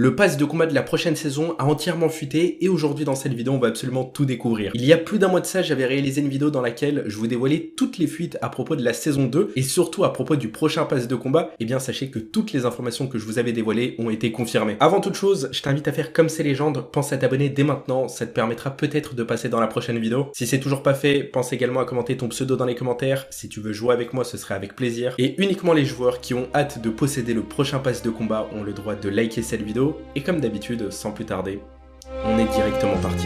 Le pass de combat de la prochaine saison a entièrement fuité et aujourd'hui dans cette vidéo on va absolument tout découvrir. Il y a plus d'un mois de ça, j'avais réalisé une vidéo dans laquelle je vous dévoilais toutes les fuites à propos de la saison 2 et surtout à propos du prochain pass de combat. Et bien sachez que toutes les informations que je vous avais dévoilées ont été confirmées. Avant toute chose, je t'invite à faire comme ces légendes, pense à t'abonner dès maintenant, ça te permettra peut-être de passer dans la prochaine vidéo. Si c'est toujours pas fait, pense également à commenter ton pseudo dans les commentaires. Si tu veux jouer avec moi, ce serait avec plaisir. Et uniquement les joueurs qui ont hâte de posséder le prochain pass de combat ont le droit de liker cette vidéo. Et comme d'habitude, sans plus tarder, on est directement parti.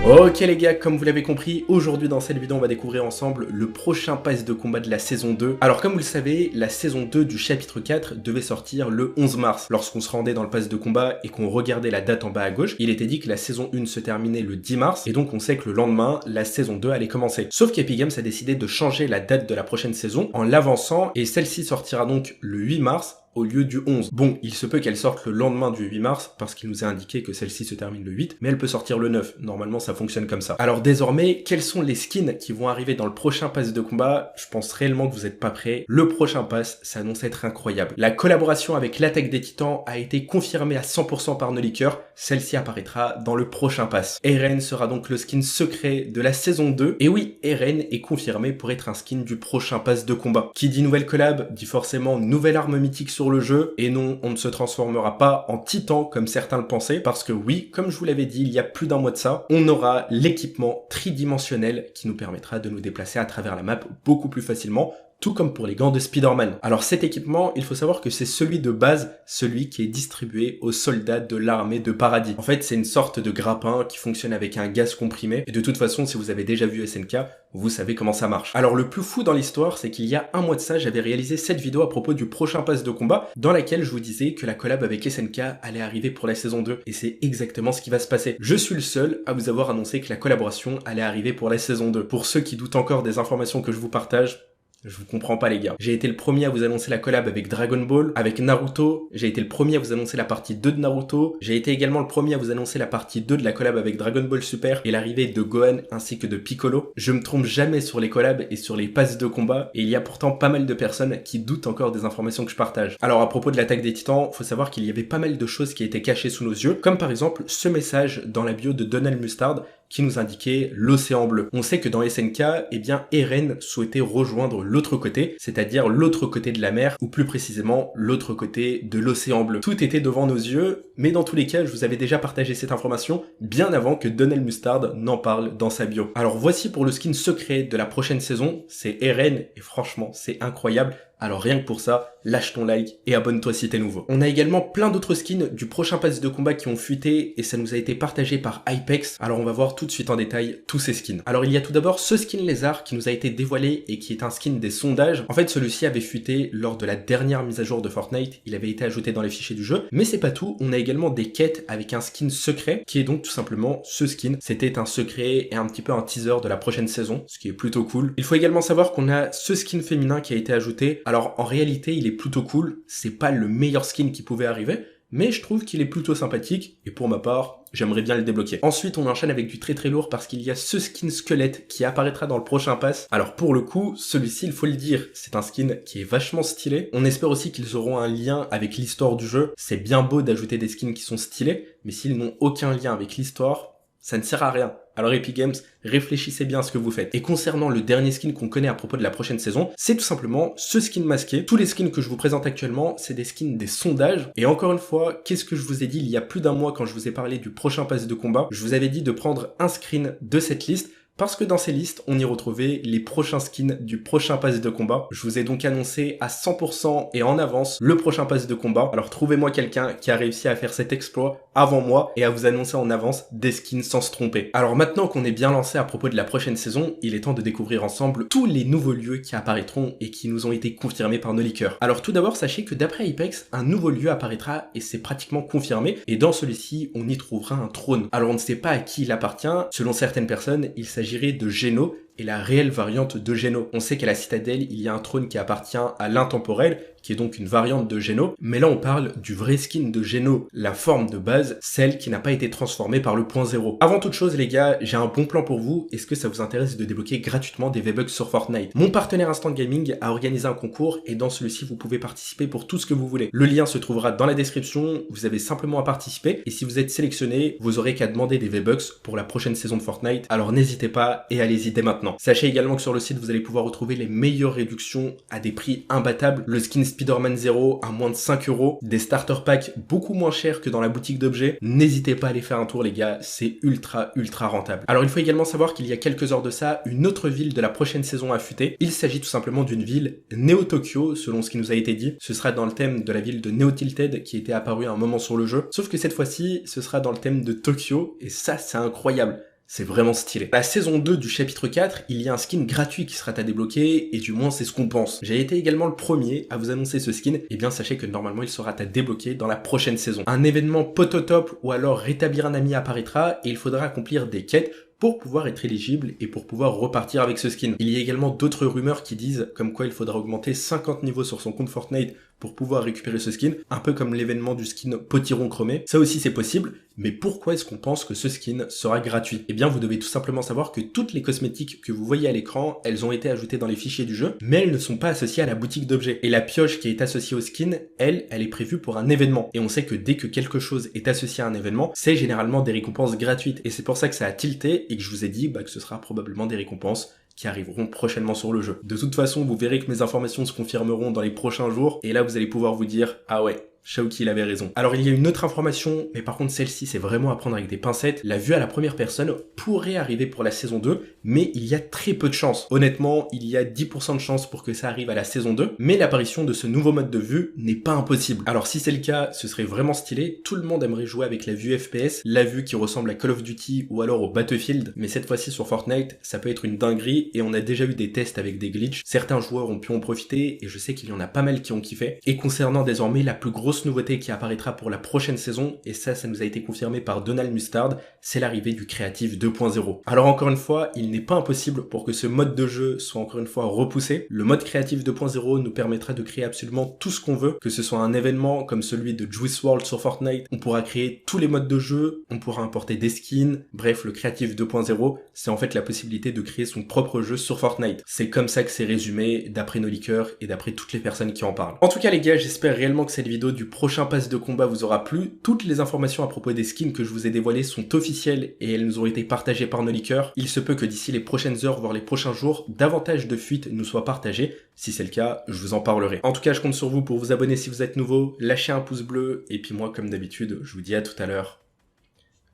Ok les gars, comme vous l'avez compris, aujourd'hui dans cette vidéo on va découvrir ensemble le prochain pass de combat de la saison 2. Alors comme vous le savez, la saison 2 du chapitre 4 devait sortir le 11 mars. Lorsqu'on se rendait dans le pass de combat et qu'on regardait la date en bas à gauche, il était dit que la saison 1 se terminait le 10 mars et donc on sait que le lendemain, la saison 2 allait commencer. Sauf qu'Epic Games a décidé de changer la date de la prochaine saison en l'avançant et celle-ci sortira donc le 8 mars au lieu du 11. Bon, il se peut qu'elle sorte le lendemain du 8 mars, parce qu'il nous a indiqué que celle-ci se termine le 8, mais elle peut sortir le 9. Normalement, ça fonctionne comme ça. Alors désormais, quels sont les skins qui vont arriver dans le prochain pass de combat? Je pense réellement que vous n'êtes pas prêts. Le prochain pass s'annonce être incroyable. La collaboration avec l'attaque des titans a été confirmée à 100% par nos leakers. Celle-ci apparaîtra dans le prochain pass. Eren sera donc le skin secret de la saison 2. Et oui, Eren est confirmé pour être un skin du prochain pass de combat. Qui dit nouvelle collab, dit forcément nouvelle arme mythique sur le jeu, et non, on ne se transformera pas en titan comme certains le pensaient, parce que oui, comme je vous l'avais dit il y a plus d'un mois de ça, on aura l'équipement tridimensionnel qui nous permettra de nous déplacer à travers la map beaucoup plus facilement, tout comme pour les gants de Spider-Man. Alors cet équipement, il faut savoir que c'est celui de base, celui qui est distribué aux soldats de l'armée de Paradis. En fait, c'est une sorte de grappin qui fonctionne avec un gaz comprimé, et de toute façon, si vous avez déjà vu SNK, vous savez comment ça marche. Alors le plus fou dans l'histoire, c'est qu'il y a un mois de ça, j'avais réalisé cette vidéo à propos du prochain pass de combat, dans laquelle je vous disais que la collab avec SNK allait arriver pour la saison 2, et c'est exactement ce qui va se passer. Je suis le seul à vous avoir annoncé que la collaboration allait arriver pour la saison 2. Pour ceux qui doutent encore des informations que je vous partage, je vous comprends pas les gars. J'ai été le premier à vous annoncer la collab avec Dragon Ball, avec Naruto. J'ai été le premier à vous annoncer la partie 2 de Naruto. J'ai été également le premier à vous annoncer la partie 2 de la collab avec Dragon Ball Super et l'arrivée de Gohan ainsi que de Piccolo. Je me trompe jamais sur les collabs et sur les passes de combat et il y a pourtant pas mal de personnes qui doutent encore des informations que je partage. Alors à propos de l'attaque des titans, faut savoir qu'il y avait pas mal de choses qui étaient cachées sous nos yeux, comme par exemple ce message dans la bio de Donald Mustard qui nous indiquait l'océan bleu. On sait que dans SNK, eh bien, Eren souhaitait rejoindre l'autre côté, c'est-à-dire l'autre côté de la mer, ou plus précisément, l'autre côté de l'océan bleu. Tout était devant nos yeux, mais dans tous les cas, je vous avais déjà partagé cette information bien avant que Donald Mustard n'en parle dans sa bio. Alors voici pour le skin secret de la prochaine saison, c'est Eren, et franchement, c'est incroyable. Alors rien que pour ça, lâche ton like et abonne-toi si t'es nouveau. On a également plein d'autres skins du prochain pass de combat qui ont fuité et ça nous a été partagé par Hypex. Alors on va voir tout de suite en détail tous ces skins. Alors il y a tout d'abord ce skin lézard qui nous a été dévoilé et qui est un skin des sondages. En fait celui-ci avait fuité lors de la dernière mise à jour de Fortnite, il avait été ajouté dans les fichiers du jeu. Mais c'est pas tout, on a également des quêtes avec un skin secret qui est donc tout simplement ce skin. C'était un secret et un petit peu un teaser de la prochaine saison, ce qui est plutôt cool. Il faut également savoir qu'on a ce skin féminin qui a été ajouté. Alors en réalité il est plutôt cool, c'est pas le meilleur skin qui pouvait arriver, mais je trouve qu'il est plutôt sympathique, et pour ma part, j'aimerais bien le débloquer. Ensuite, on enchaîne avec du très très lourd parce qu'il y a ce skin squelette qui apparaîtra dans le prochain pass. Alors pour le coup, celui-ci, il faut le dire, c'est un skin qui est vachement stylé. On espère aussi qu'ils auront un lien avec l'histoire du jeu. C'est bien beau d'ajouter des skins qui sont stylés, mais s'ils n'ont aucun lien avec l'histoire, ça ne sert à rien. Alors Epic Games, réfléchissez bien à ce que vous faites. Et concernant le dernier skin qu'on connaît à propos de la prochaine saison, c'est tout simplement ce skin masqué. Tous les skins que je vous présente actuellement, c'est des skins des sondages. Et encore une fois, qu'est-ce que je vous ai dit il y a plus d'un mois quand je vous ai parlé du prochain pass de combat? Je vous avais dit de prendre un screen de cette liste, parce que dans ces listes, on y retrouvait les prochains skins du prochain pass de combat. Je vous ai donc annoncé à 100% et en avance le prochain pass de combat. Alors trouvez-moi quelqu'un qui a réussi à faire cet exploit avant moi et à vous annoncer en avance des skins sans se tromper. Alors maintenant qu'on est bien lancé à propos de la prochaine saison, il est temps de découvrir ensemble tous les nouveaux lieux qui apparaîtront et qui nous ont été confirmés par nos leakers. Alors tout d'abord, sachez que d'après Apex, un nouveau lieu apparaîtra et c'est pratiquement confirmé. Et dans celui-ci, on y trouvera un trône. Alors on ne sait pas à qui il appartient. Selon certaines personnes, il s'agirait de Geno, est la réelle variante de Geno. On sait qu'à la Citadelle, il y a un trône qui appartient à l'intemporel, qui est donc une variante de Geno, mais là on parle du vrai skin de Geno, la forme de base, celle qui n'a pas été transformée par le point zéro. Avant toute chose les gars, j'ai un bon plan pour vous, est-ce que ça vous intéresse de débloquer gratuitement des V-Bucks sur Fortnite? Mon partenaire Instant Gaming a organisé un concours et dans celui-ci vous pouvez participer pour tout ce que vous voulez. Le lien se trouvera dans la description, vous avez simplement à participer et si vous êtes sélectionné, vous aurez qu'à demander des V-Bucks pour la prochaine saison de Fortnite, alors n'hésitez pas et allez-y dès maintenant. Sachez également que sur le site vous allez pouvoir retrouver les meilleures réductions à des prix imbattables, le skin Spider-Man 0 à moins de 5 €, des starter packs beaucoup moins chers que dans la boutique d'objets. N'hésitez pas à aller faire un tour les gars, c'est ultra rentable. Alors il faut également savoir qu'il y a quelques heures de ça, une autre ville de la prochaine saison a fuité. Il s'agit tout simplement d'une ville Neo Tokyo, selon ce qui nous a été dit. Ce sera dans le thème de la ville de Neo Tilted qui était apparue à un moment sur le jeu. Sauf que cette fois-ci, ce sera dans le thème de Tokyo et ça c'est incroyable. C'est vraiment stylé. La saison 2 du chapitre 4, il y a un skin gratuit qui sera à débloquer, et du moins c'est ce qu'on pense. J'ai été également le premier à vous annoncer ce skin, et bien sachez que normalement il sera à débloquer dans la prochaine saison. Un événement pototop ou alors rétablir un ami apparaîtra, et il faudra accomplir des quêtes pour pouvoir être éligible et pour pouvoir repartir avec ce skin. Il y a également d'autres rumeurs qui disent comme quoi il faudra augmenter 50 niveaux sur son compte Fortnite pour pouvoir récupérer ce skin, un peu comme l'événement du skin Potiron chromé. Ça aussi c'est possible, mais pourquoi est-ce qu'on pense que ce skin sera gratuit? Eh bien vous devez tout simplement savoir que toutes les cosmétiques que vous voyez à l'écran, elles ont été ajoutées dans les fichiers du jeu, mais elles ne sont pas associées à la boutique d'objets. Et la pioche qui est associée au skin, elle est prévue pour un événement. Et on sait que dès que quelque chose est associé à un événement, c'est généralement des récompenses gratuites. Et c'est pour ça que ça a tilté et que je vous ai dit que ce sera probablement des récompenses qui arriveront prochainement sur le jeu. De toute façon, vous verrez que mes informations se confirmeront dans les prochains jours, et là vous allez pouvoir vous dire « Ah ouais, Shaoki il avait raison ». Alors il y a une autre information, mais par contre celle-ci c'est vraiment à prendre avec des pincettes. La vue à la première personne pourrait arriver pour la saison 2, mais il y a très peu de chances. Honnêtement, il y a 10% de chances pour que ça arrive à la saison 2, mais l'apparition de ce nouveau mode de vue n'est pas impossible. Alors si c'est le cas, ce serait vraiment stylé, tout le monde aimerait jouer avec la vue FPS, la vue qui ressemble à Call of Duty ou alors au Battlefield, mais cette fois-ci sur Fortnite, ça peut être une dinguerie et on a déjà eu des tests avec des glitches. Certains joueurs ont pu en profiter et je sais qu'il y en a pas mal qui ont kiffé. Et concernant désormais la plus grosse nouveauté qui apparaîtra pour la prochaine saison, et ça nous a été confirmé par Donald Mustard, c'est l'arrivée du Creative 2.0. Alors encore une fois, il n'est pas impossible pour que ce mode de jeu soit encore une fois repoussé. Le mode Creative 2.0 nous permettra de créer absolument tout ce qu'on veut, que ce soit un événement comme celui de Juice WRLD sur Fortnite, on pourra créer tous les modes de jeu, on pourra importer des skins, bref, le Creative 2.0, c'est en fait la possibilité de créer son propre jeu sur Fortnite. C'est comme ça que c'est résumé d'après nos leakers et d'après toutes les personnes qui en parlent. En tout cas les gars, j'espère réellement que cette vidéo du prochain pass de combat vous aura plu. Toutes les informations à propos des skins que je vous ai dévoilées sont officielles et elles nous ont été partagées par nos leakers. Il se peut que d'ici les prochaines heures, voire les prochains jours, davantage de fuites nous soient partagées. Si c'est le cas, je vous en parlerai. En tout cas, je compte sur vous pour vous abonner si vous êtes nouveau, lâcher un pouce bleu et puis moi comme d'habitude, je vous dis à tout à l'heure.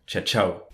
Ciao ciao.